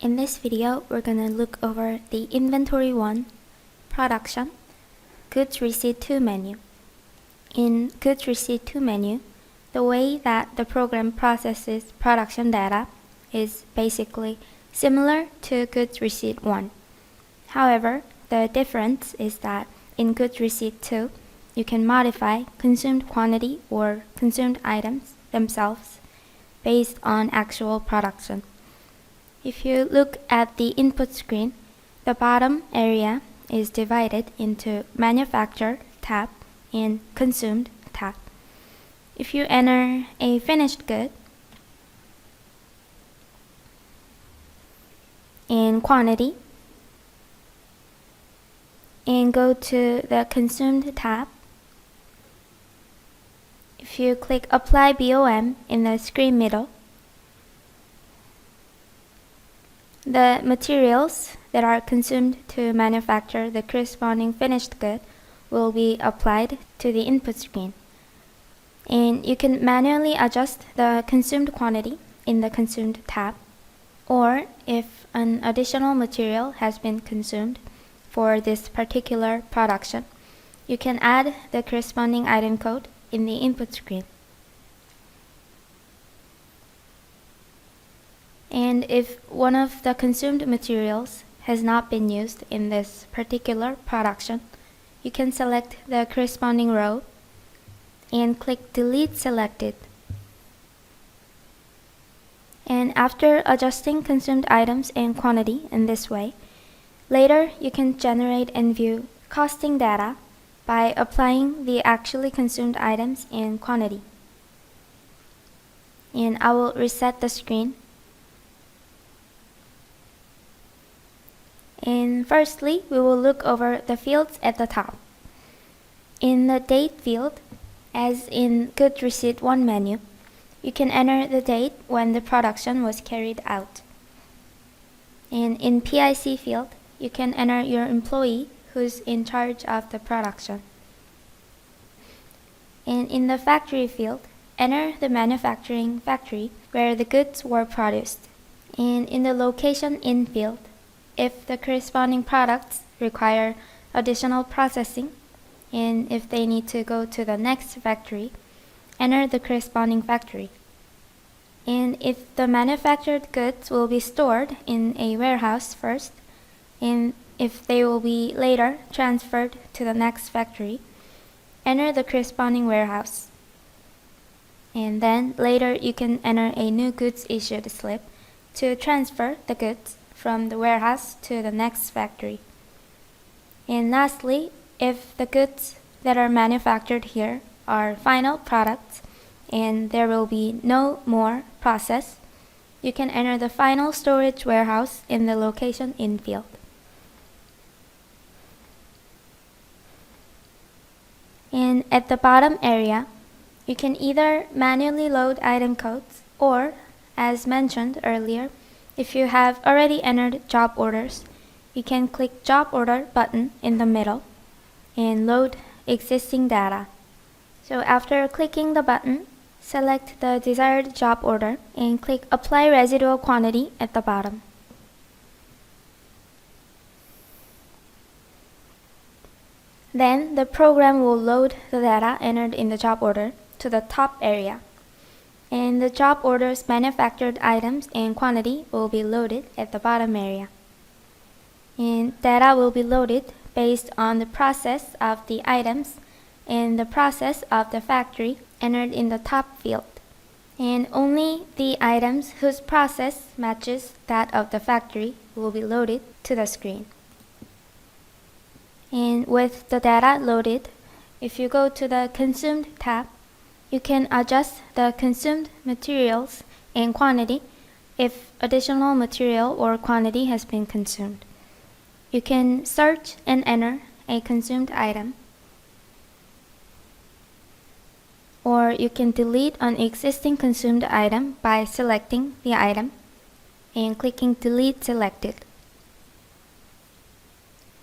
In this video, we're going to look over the Inventory 1, Production, Goods Receipt To menu. In Goods Receipt To menu, the way that the program processes production data is basically similar to Goods Receipt 1. However, the difference is that in Goods Receipt 2, you can modify consumed quantity or consumed items themselves based on actual production. If you look at the input screen, the bottom area is divided into Manufactured tab and Consumed tab. If you enter a finished good and quantity and go to the Consumed tab, if you click Apply BOM in the screen middle, the materials that are consumed to manufacture the corresponding finished good will be applied to the input screen. And you can manually adjust the consumed quantity in the Consumed tab, or if an additional material has been consumed for this particular production, you can add the corresponding item code in the input screen. And if one of the consumed materials has not been used in this particular production, you can select the corresponding row and click Delete Selected. And after adjusting consumed items and quantity in this way, later you can generate and view costing data by applying the actually consumed items and quantity. And I will reset the screen. And firstly, we will look over the fields at the top. In the Date field, as in Goods Receipt 1 menu, you can enter the date when the production was carried out. And in PIC field, you can enter your employee who's in charge of the production. And in the Factory field, enter the manufacturing factory where the goods were produced. And in the Location In field, if the corresponding products require additional processing, and if they need to go to the next factory, enter the corresponding factory. And if the manufactured goods will be stored in a warehouse first, and if they will be later transferred to the next factory, enter the corresponding warehouse. And then later you can enter a new goods issued slip to transfer the goods from the warehouse to the next factory. And lastly, if the goods that are manufactured here are final products and there will be no more process, you can enter the final storage warehouse in the Location In field. And at the bottom area, you can either manually load item codes or, as mentioned earlier, if you have already entered job orders, you can click Job Order button in the middle and load existing data. So after clicking the button, select the desired job order and click Apply Residual Quantity at the bottom. Then the program will load the data entered in the job order to the top area. And the job order's manufactured items and quantity will be loaded at the bottom area. And data will be loaded based on the process of the items and the process of the factory entered in the top field. And only the items whose process matches that of the factory will be loaded to the screen. And with the data loaded, if you go to the Consumed tab, you can adjust the consumed materials and quantity if additional material or quantity has been consumed. You can search and enter a consumed item, or you can delete an existing consumed item by selecting the item and clicking Delete Selected.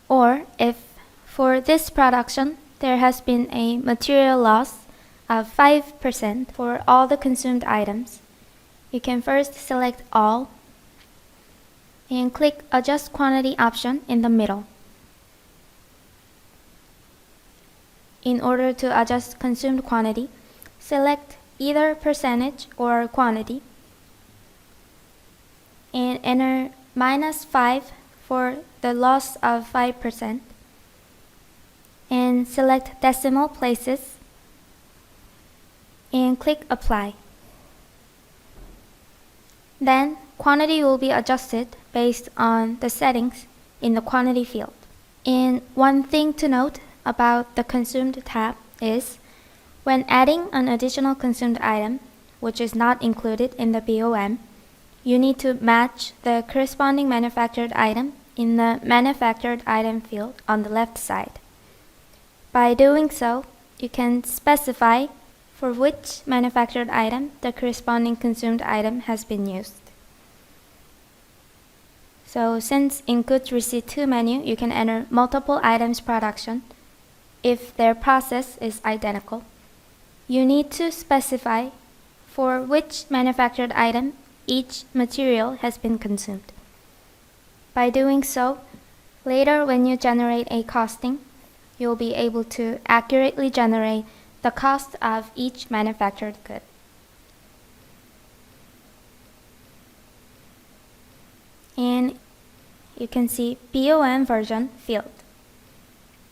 Or if for this production there has been a material loss of 5% for all the consumed items, you can first select All and click Adjust Quantity option in the middle. In order to adjust consumed quantity, select either percentage or quantity and enter -5 for the loss of 5% and select decimal places and click Apply. Then quantity will be adjusted based on the settings in the quantity field. And one thing to note about the Consumed tab is when adding an additional consumed item, which is not included in the BOM, you need to match the corresponding manufactured item in the Manufactured Item field on the left side. By doing so, you can specify for which manufactured item the corresponding consumed item has been used. So since in Goods Receipt To menu you can enter multiple items production if their process is identical, you need to specify for which manufactured item each material has been consumed. By doing so, later when you generate a costing, you'll be able to accurately generate the cost of each manufactured good. And you can see BOM version field.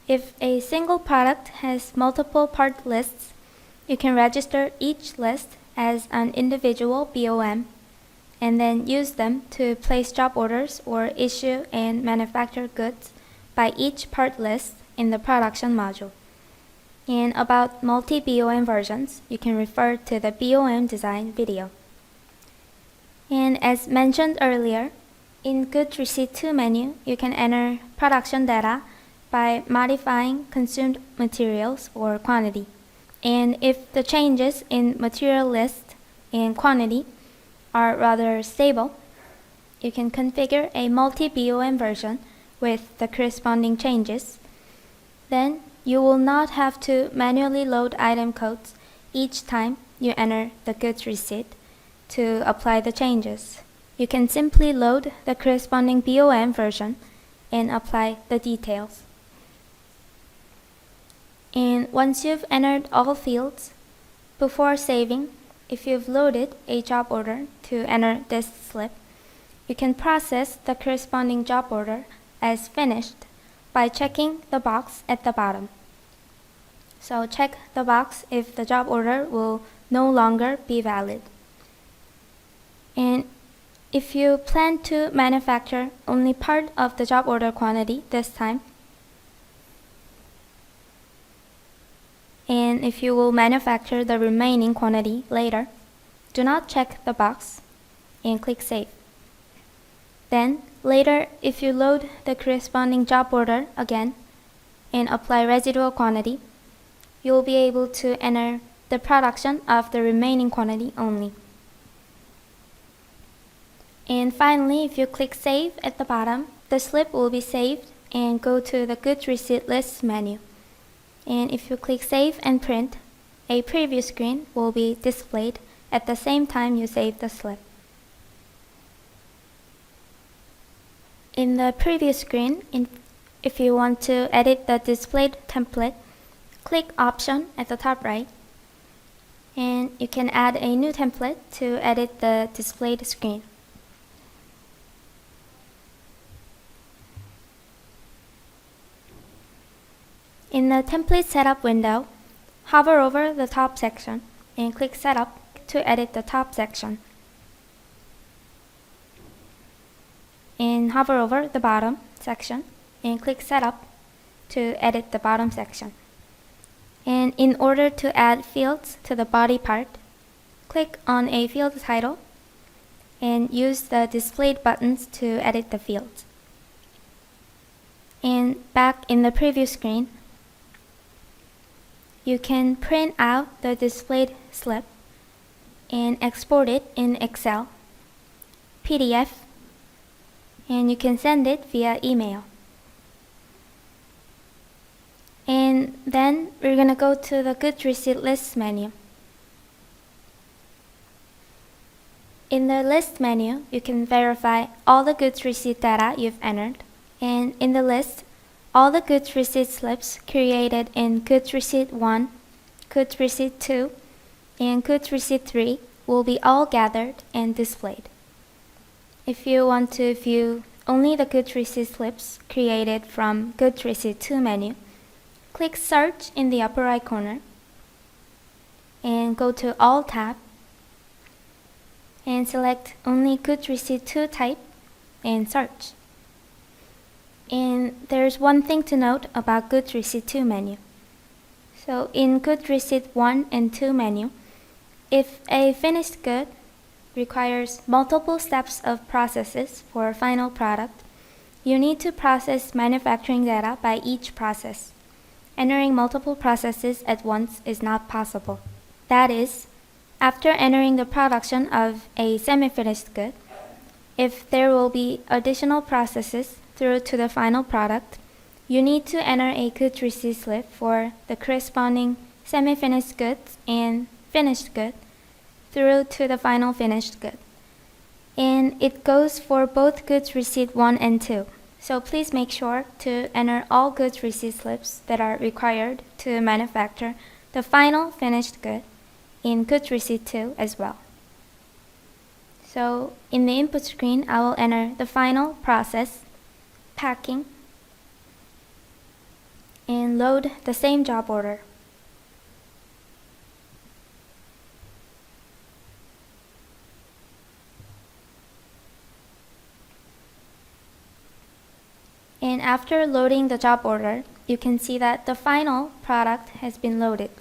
If a single product has multiple part lists, you can register each list as an individual BOM and then use them to place job orders or issue and manufacture goods by each part list in the production module. And about multi-BOM versions, you can refer to the BOM design video. And as mentioned earlier, in Goods Receipt To menu, you can enter production data by modifying consumed materials or quantity. And if the changes in material list and quantity are rather stable, you can configure a multi-BOM version with the corresponding changes. Then you will not have to manually load item codes each time you enter the goods receipt to apply the changes. You can simply load the corresponding BOM version and apply the details. And once you've entered all fields, before saving, if you've loaded a job order to enter this slip, you can process the corresponding job order as finished by checking the box at the bottom. So check the box if the job order will no longer be valid. And if you plan to manufacture only part of the job order quantity this time, and if you will manufacture the remaining quantity later, do not check the box and click Save. Then, later, if you load the corresponding job order again and apply residual quantity, you will be able to enter the production of the remaining quantity only. And finally, if you click Save at the bottom, the slip will be saved and go to the Goods Receipt Lists menu. And if you click Save and Print, a preview screen will be displayed at the same time you save the slip. In the preview screen, if you want to edit the displayed template, click Option at the top right, and you can add a new template to edit the displayed screen. In the Template Setup window, hover over the top section and click Setup to edit the top section. And hover over the bottom section and click Setup to edit the bottom section. And in order to add fields to the body part, click on a field title and use the displayed buttons to edit the fields. And back in the preview screen, you can print out the displayed slip and export it in Excel, PDF, and you can send it via email. And then we're going to go to the Goods Receipt Lists menu. In the list menu, you can verify all the goods receipt data you've entered, and in the list, all the goods receipt slips created in goods receipt 1, goods receipt 2, and goods receipt 3 will be all gathered and displayed. If you want to view only the goods receipt slips created from goods receipt 2 menu, click Search in the upper right corner and go to All tab and select only goods receipt 2 type and search. And there's one thing to note about goods receipt 2 menu. So in goods receipt 1 and 2 menu, if a finished good requires multiple steps of processes for a final product, you need to process manufacturing data by each process. Entering multiple processes at once is not possible. That is, after entering the production of a semi-finished good, if there will be additional processes through to the final product, you need to enter a goods receipt slip for the corresponding semi-finished goods and finished good through to the final finished good. And it goes for both goods receipt 1 and 2. So please make sure to enter all goods receipt slips that are required to manufacture the final finished good in goods receipt 2 as well. So in the input screen, I will enter the final process, packing, and load the same job order. And after loading the job order, you can see that the final product has been loaded.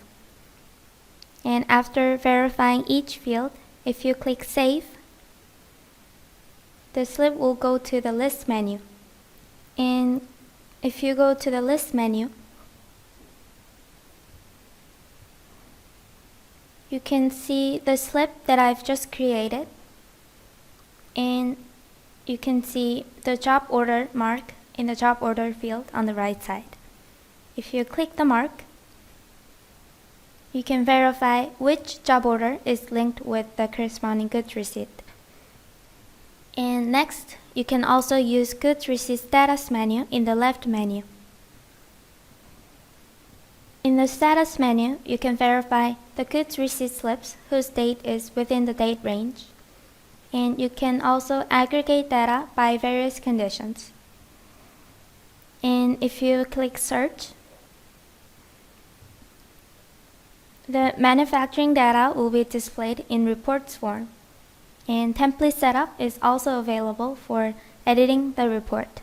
And after verifying each field, if you click Save, the slip will go to the List menu. And if you go to the List menu, you can see the slip that I've just created, and you can see the job order mark in the job order field on the right side. If you click the mark, you can verify which job order is linked with the corresponding goods receipt. And next, you can also use goods receipt status menu in the left menu. In the status menu, you can verify the goods receipt slips whose date is within the date range. And you can also aggregate data by various conditions. And if you click Search, the manufacturing data will be displayed in reports form, and template setup is also available for editing the report.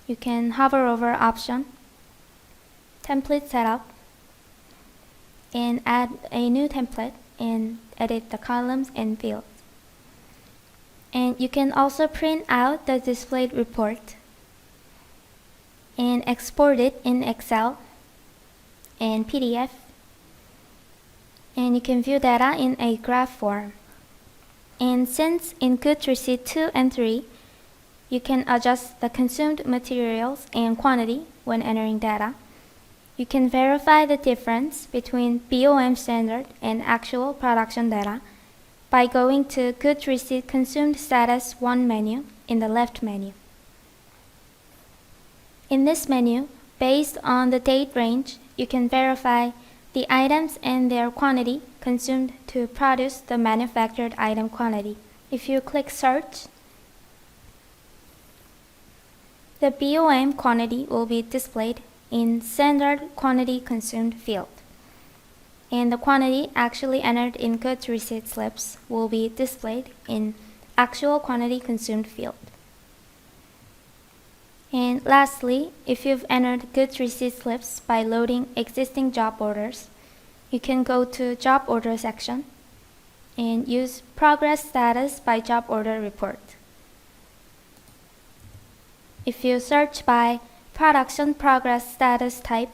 You can hover over Option, Template Setup, and add a new template and edit the columns and fields. And you can also print out the displayed report and export it in Excel and PDF. And you can view data in a graph form. And since in goods receipt 2 and 3, you can adjust the consumed materials and quantity when entering data, you can verify the difference between BOM standard and actual production data by going to goods receipt consumed status 1 menu in the left menu. In this menu, based on the date range, you can verify the items and their quantity consumed to produce the manufactured item quantity. If you click Search, the BOM quantity will be displayed in Standard Quantity Consumed field, and the quantity actually entered in goods receipt slips will be displayed in Actual Quantity Consumed field. And lastly, if you've entered goods receipt slips by loading existing job orders, you can go to Job Order section and use Progress Status by Job Order Report. If you search by Production Progress Status type,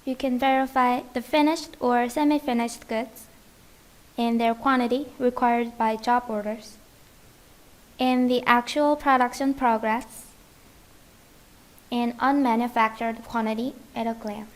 you can verify the finished or semi-finished goods and their quantity required by job orders, and the actual production progress and unmanufactured quantity at a glance.